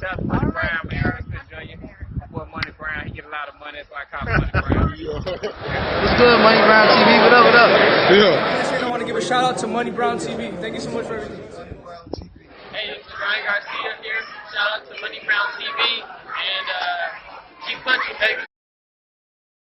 Shout out to Money Brown, man. Errol Spence Jr. My boy Money Brown, he get a lot of money, that's why I call him Money Brown. What's good, Money Brown TV? What up, what up? Yeah. I want to give a shout out to Money Brown TV. Thank you so much for everything. Hey, this is Ryan Garcia here. Shout out to Money Brown TV and keep punching, baby.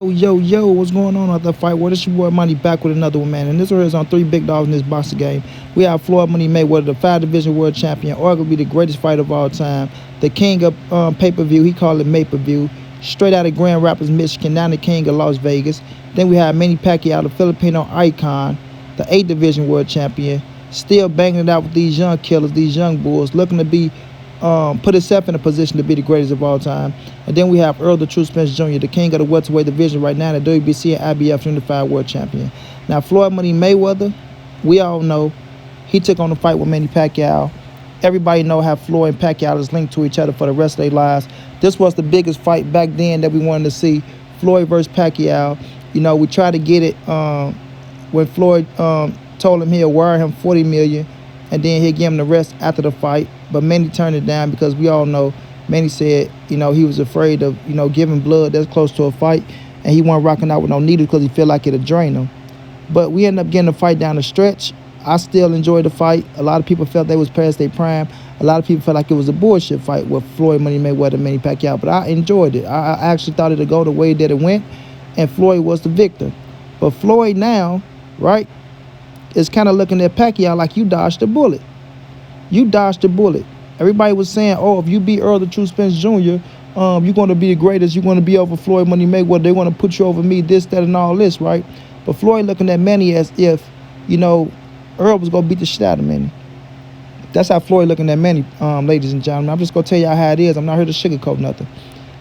Yo, what's going on at the fight? Well, this your boy Money back with another one, man. And this one is on 3 big dogs in this boxing game. We have Floyd Money Mayweather, the 5-division world champion, arguably the greatest fighter of all time, the king of pay-per-view. He called it May-per-view. Straight out of Grand Rapids, Michigan, now the king of Las Vegas. Then we have Manny Pacquiao, the Filipino icon, the 8-division world champion, still banging it out with these young killers, these young bulls, looking to be put himself in a position to be the greatest of all time. And then we have Errol the True Spence Jr., the king of the welterweight division right now, the WBC and IBF unified world champion. Now, Floyd Money Mayweather, we all know he took on the fight with Manny Pacquiao. Everybody know how Floyd and Pacquiao is linked to each other for the rest of their lives. This was the biggest fight back then that we wanted to see, Floyd versus Pacquiao. You know, we tried to get it when Floyd told him he'll wire him $40 million, and then he'll give him the rest after the fight. But Manny turned it down because we all know Manny said, you know, he was afraid of, you know, giving blood that's close to a fight, and he wasn't rocking out with no needle because he felt like it'd drain him. But we ended up getting the fight down the stretch. I still enjoyed the fight. A lot of people felt they was past their prime. A lot of people felt like it was a bullshit fight with Floyd Money Mayweather and Manny Pacquiao. But I enjoyed it. I actually thought it'd go the way that it went, and Floyd was the victor. But Floyd now, right, is kind of looking at Pacquiao like you dodged a bullet. You dodged a bullet. Everybody was saying, oh, if you beat Errol the True Spence Jr., you're going to be the greatest. You're going to be over Floyd Money Mayweather. They're going to put you over me, this, that, and all this, right? But Floyd looking at Manny as if, you know, Errol was going to beat the shit out of Manny. That's how Floyd looking at Manny, ladies and gentlemen. I'm just going to tell y'all how it is. I'm not here to sugarcoat nothing.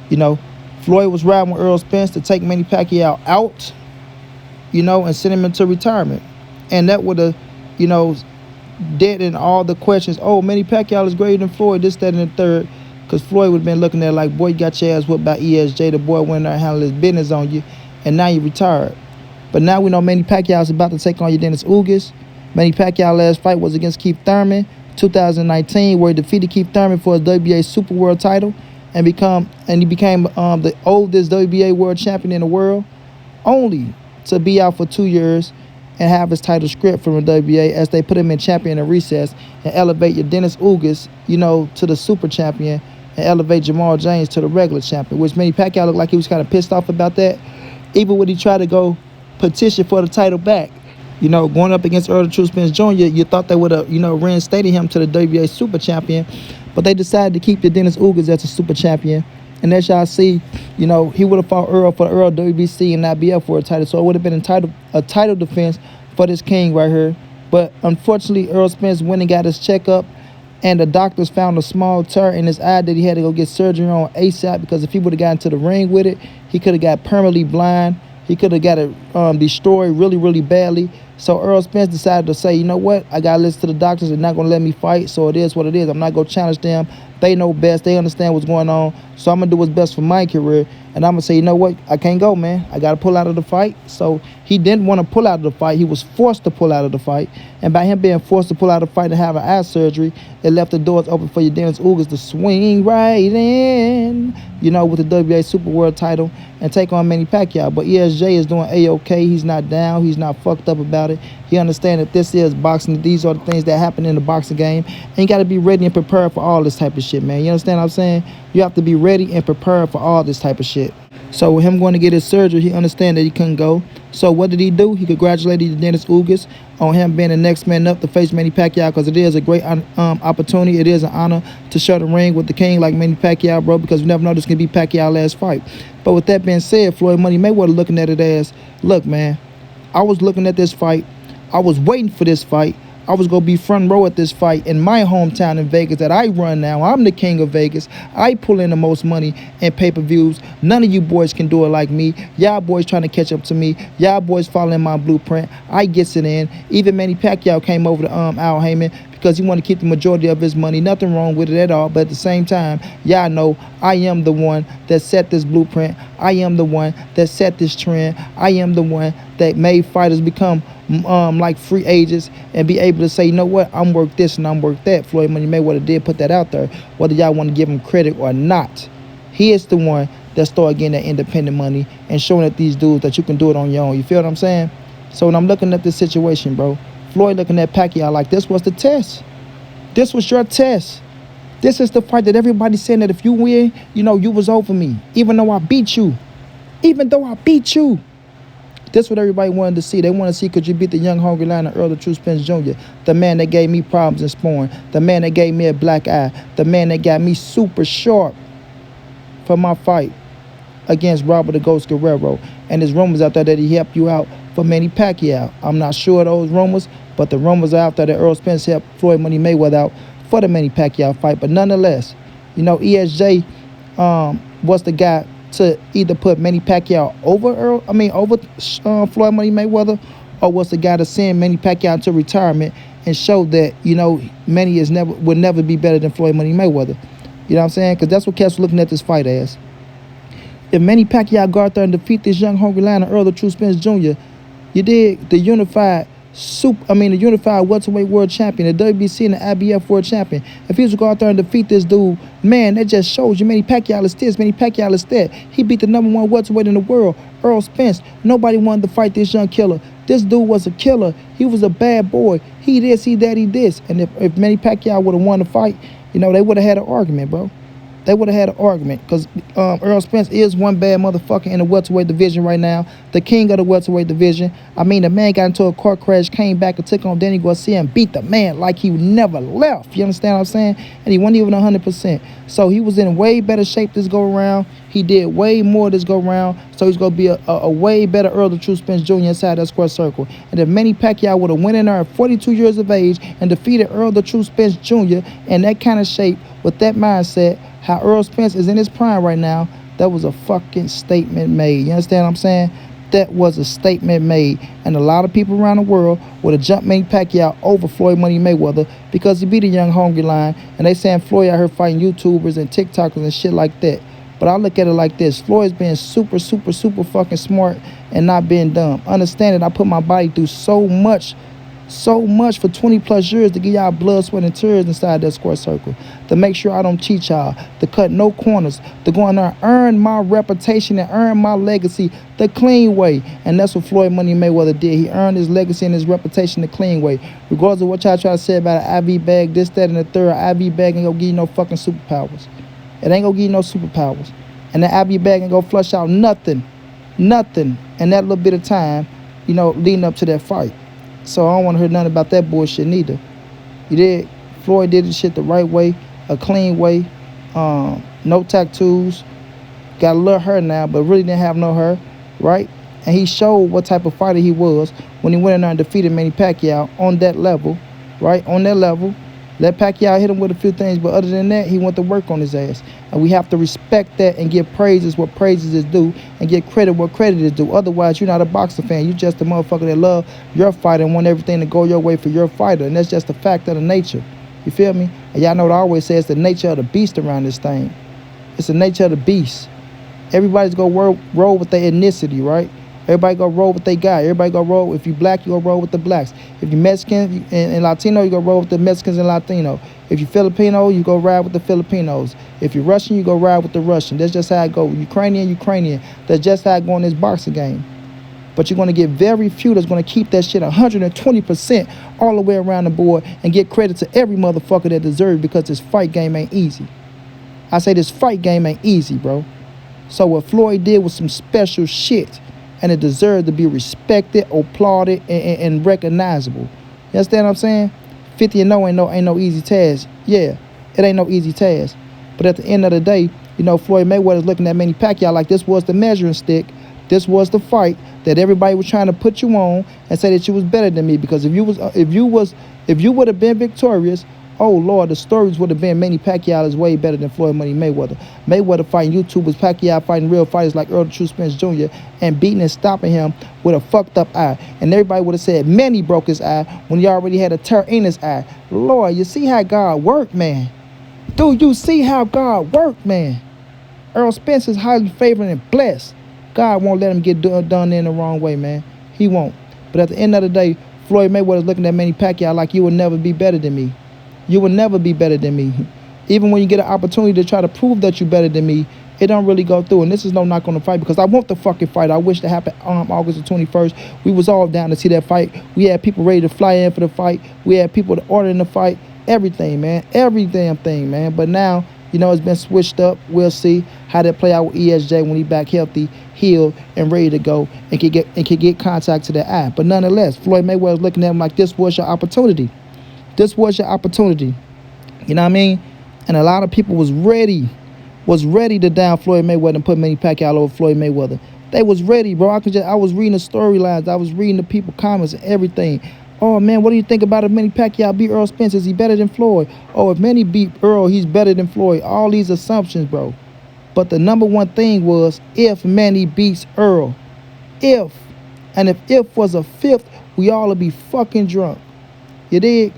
You know, Floyd was riding with Errol Spence to take Manny Pacquiao out, you know, and send him into retirement. And that would have, you know, dead in all the questions. Oh, Manny Pacquiao is greater than Floyd, this, that, and the third. Because Floyd would have been looking at it like, boy, you got your ass whipped by ESJ. The boy went there and handled his business on you, and now you retired. But now we know Manny Pacquiao is about to take on your Dennis Ugas. Manny Pacquiao's last fight was against Keith Thurman, 2019, where he defeated Keith Thurman for his WBA Super World title, and he became the oldest WBA world champion in the world, only to be out for 2 years and have his title stripped from the WBA as they put him in champion in recess and elevate your Dennis Ugas, you know, to the super champion, and elevate Jamal James to the regular champion, which Manny Pacquiao looked like he was kind of pissed off about that. Even when he tried to go petition for the title back, you know, going up against Errol the True Spence Jr., you thought they would have, you know, reinstated him to the WBA super champion, but they decided to keep the Dennis Ugas as a super champion. And as y'all see, you know, he would have fought Errol for the Errol WBC and IBF for a title. So it would have been a title defense for this king right here. But unfortunately, Errol Spence went and got his checkup, and the doctors found a small tear in his eye that he had to go get surgery on ASAP, because if he would have gotten to the ring with it, he could have got permanently blind. He could have got it destroyed really, really badly. So Errol Spence decided to say, you know what, I got to listen to the doctors. They're not going to let me fight, so it is what it is. I'm not going to challenge them. They know best. They understand what's going on. So I'm going to do what's best for my career. And I'm going to say, you know what, I can't go, man. I got to pull out of the fight. So he didn't want to pull out of the fight. He was forced to pull out of the fight. And by him being forced to pull out of the fight and have an eye surgery, it left the doors open for your Dennis Ugas to swing right in, you know, with the WBA Super World title and take on Manny Pacquiao. But ESJ is doing A-OK. He's not down. He's not fucked up about it. He understands that this is boxing. These are the things that happen in the boxing game. And you got to be ready and prepared for all this type of shit, man. You understand what I'm saying? You have to be ready and prepared for all this type of shit. So with him going to get his surgery, he understand that he couldn't go. So what did he do? He congratulated Dennis Ugas on him being the next man up to face Manny Pacquiao, because it is a great opportunity. It is an honor to share the ring with the king like Manny Pacquiao, bro, because we never know this can be Pacquiao's last fight. But with that being said, Floyd Money Mayweather looking at it as, look, man, I was looking at this fight. I was waiting for this fight. I was going to be front row at this fight in my hometown in Vegas that I run now. I'm the king of Vegas. I pull in the most money in pay-per-views. None of you boys can do it like me. Y'all boys trying to catch up to me. Y'all boys following my blueprint. I gets it in. Even Manny Pacquiao came over to Al Heyman because he want to keep the majority of his money. Nothing wrong with it at all. But at the same time, y'all know I am the one that set this blueprint. I am the one that set this trend. I am the one that made fighters become like free agents and be able to say, you know what, I'm worth this and I'm worth that. Floyd Money Mayweather did put that out there, whether y'all want to give him credit or not. He is the one that started getting that independent money and showing at these dudes that you can do it on your own. You feel what I'm saying? So when I'm looking at this situation, bro, Floyd looking at Pacquiao like this was the test. This was your test. This is the fight that everybody's saying that if you win, you know, you was over me. Even though I beat you. Even though I beat you. That's what everybody wanted to see. They want to see, could you beat the young hungry lion of Errol the True Spence Jr., the man that gave me problems in sparring, the man that gave me a black eye, the man that got me super sharp for my fight against Robert the Ghost Guerrero. And there's rumors out there that he helped you out for Manny Pacquiao. I'm not sure of those rumors, but the rumors are out there that Errol Spence helped Floyd Money Mayweather out for the Manny Pacquiao fight. But nonetheless, you know, ESJ was the guy to either put Manny Pacquiao over Floyd Money Mayweather, or was the guy to send Manny Pacquiao into retirement and show that, you know, Manny will never be better than Floyd Money Mayweather. You know what I'm saying? Because that's what cats were looking at this fight as. If Manny Pacquiao go out there and defeat this young hungry lion of Errol the True Spence Jr., you did the unified welterweight world champion, the WBC and the IBF world champion. If he was to go out there and defeat this dude, man, that just shows you Manny Pacquiao is this, Manny Pacquiao is that. He beat the #1 welterweight in the world, Errol Spence. Nobody wanted to fight this young killer. This dude was a killer. He was a bad boy. He this, he that, he this. And if Manny Pacquiao would have won the fight, you know, they would have had an argument, bro. They would have had an argument, because Errol Spence is one bad motherfucker in the welterweight division right now, the king of the welterweight division. I mean, the man got into a car crash, came back and took on Danny Garcia and beat the man like he never left. You understand what I'm saying? And he wasn't even 100%. So he was in way better shape this go around. He did way more this go around. So he's going to be a way better Errol the True Spence Jr. inside that square circle. And if Manny Pacquiao would have went in there at 42 years of age and defeated Errol the True Spence Jr. in that kind of shape with that mindset, how Errol Spence is in his prime right now, that was a fucking statement made. You understand what I'm saying? That was a statement made. And a lot of people around the world would have jumped Manny Pacquiao over Floyd Money Mayweather because he beat a young hungry lion. And they saying Floyd out here fighting YouTubers and TikTokers and shit like that. But I look at it like this. Floyd's being super, super, super fucking smart and not being dumb. Understand that I put my body through so much for 20 plus years to give y'all blood, sweat, and tears inside that square circle, to make sure I don't cheat y'all, to cut no corners, to go in there and earn my reputation and earn my legacy the clean way. And that's what Floyd Money Mayweather did. He earned his legacy and his reputation the clean way. Regardless of what y'all try to say about an IV bag, this, that, and the third, an IV bag ain't gonna give you no fucking superpowers. It ain't gonna give you no superpowers. And the IV bag ain't gonna flush out nothing in that little bit of time, you know, leading up to that fight. So I don't want to hear nothing about that bullshit neither. You did. Floyd did the shit the right way, a clean way. No tattoos. Got a little hair now, but really didn't have no hair, right? And he showed what type of fighter he was when he went in there and defeated Manny Pacquiao on that level, right? On that level. Let Pacquiao hit him with a few things, but other than that, he went to work on his ass. And we have to respect that and give praises what praises is due and give credit what credit is due. Otherwise, you're not a boxer fan. You're just a motherfucker that love your fighter and want everything to go your way for your fighter. And that's just a fact of the nature. You feel me? And y'all know what I always say, it's the nature of the beast around this thing. It's the nature of the beast. Everybody's going to roll with their ethnicity, right? Everybody go roll with they guy. Everybody go roll. If you black, you go roll with the blacks. If you Mexican and Latino, you go roll with the Mexicans and Latino. If you Filipino, you go ride with the Filipinos. If you're Russian, you go ride with the Russian. That's just how it go. Ukrainian. That's just how it go in this boxing game. But you're going to get very few that's going to keep that shit 120% all the way around the board and get credit to every motherfucker that deserves, because this fight game ain't easy. I say this fight game ain't easy, bro. So what Floyd did was some special shit. And it deserved to be respected, applauded, and recognizable. You understand what I'm saying? 50-0 ain't no easy task. Yeah, it ain't no easy task. But at the end of the day, you know, Floyd Mayweather's looking at Manny Pacquiao like this was the measuring stick. This was the fight that everybody was trying to put you on and say that you was better than me. Because if you would have been victorious, Oh Lord, the stories would have been Manny Pacquiao is way better than Floyd Money Mayweather. Mayweather fighting YouTubers, Pacquiao fighting real fighters like Errol the True Spence Jr. and beating and stopping him with a fucked up eye. And everybody would have said Manny broke his eye when he already had a tear in his eye. Lord, you see how God worked, man. Do you see how God worked, man? Errol Spence is highly favored and blessed. God won't let him get done in the wrong way, man. He won't. But at the end of the day, Floyd Mayweather is looking at Manny Pacquiao like you will never be better than me. You will never be better than me. Even when you get an opportunity to try to prove that you're better than me, it don't really go through. And this is no knock on the fight because I want the fucking fight. I wish it happened August the 21st. We was all down to see that fight. We had people ready to fly in for the fight. We had people to order in the fight. Everything, man. Every damn thing, man. But now, you know, it's been switched up. We'll see how that play out with ESJ when he back healthy, healed, and ready to go and can get contact to the eye. But nonetheless, Floyd Mayweather is looking at him like this was your opportunity. This was your opportunity. You know what I mean? And a lot of people was ready to down Floyd Mayweather and put Manny Pacquiao over Floyd Mayweather. They was ready, bro. I was reading the storylines. I was reading the people comments and everything. Oh, man, what do you think about if Manny Pacquiao beat Errol Spence? Is he better than Floyd? Oh, if Manny beat Errol, he's better than Floyd. All these assumptions, bro. But the number one thing was if Manny beats Errol. If. And if was a fifth, we all would be fucking drunk. You dig?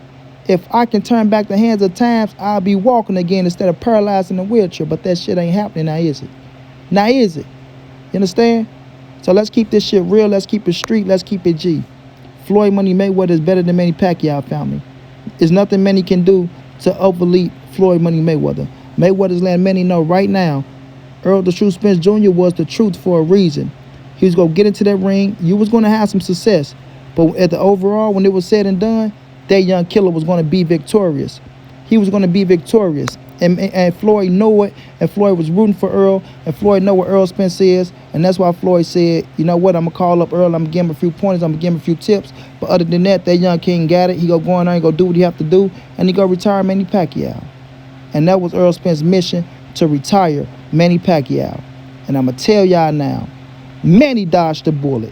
If I can turn back the hands of times, I'll be walking again instead of paralyzed in a wheelchair. But that shit ain't happening now, is it? Now, is it? You understand? So let's keep this shit real. Let's keep it street. Let's keep it G. Floyd Money Mayweather is better than Manny Pacquiao, family. There's nothing Manny can do to overleap Floyd Money Mayweather. Mayweather's letting Manny know right now, Errol the True Spence Jr. was the truth for a reason. He was going to get into that ring. You was going to have some success. But at the overall, when it was said and done, that young killer was going to be victorious. He was going to be victorious. And Floyd knew it, and Floyd was rooting for Errol, and Floyd know what Errol Spence is, and that's why Floyd said, you know what, I'm going to call up Errol, I'm going to give him a few pointers, I'm going to give him a few tips, but other than that young king got it. He go in there and go do what he have to do, and he go retire Manny Pacquiao. And that was Errol Spence's mission, to retire Manny Pacquiao. And I'm going to tell y'all now, Manny dodged the bullet.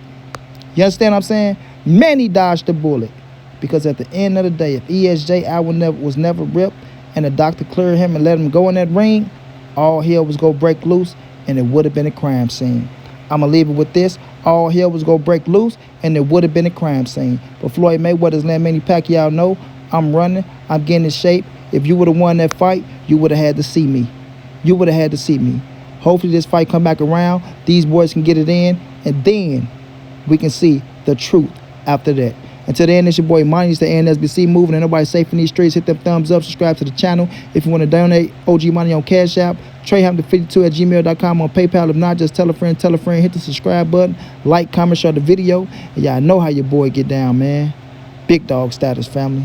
You understand what I'm saying? Manny dodged the bullet. Because at the end of the day, if ESJ was never ripped and the doctor cleared him and let him go in that ring, all hell was going to break loose and it would have been a crime scene. I'm going to leave it with this. All hell was going to break loose and it would have been a crime scene. But Floyd Mayweather's letting Manny Pacquiao know, I'm running, I'm getting in shape. If you would have won that fight, you would have had to see me. You would have had to see me. Hopefully this fight come back around, these boys can get it in, and then we can see the truth after that. Until then, it's your boy Manny. It's the NSBC moving and nobody safe in these streets. Hit them thumbs up, subscribe to the channel. If you want to donate, OG Money on Cash App, TreyHampton52@gmail.com on PayPal. If not, just tell a friend, hit the subscribe button, like, comment, share the video. And y'all know how your boy get down, man. Big dog status, family.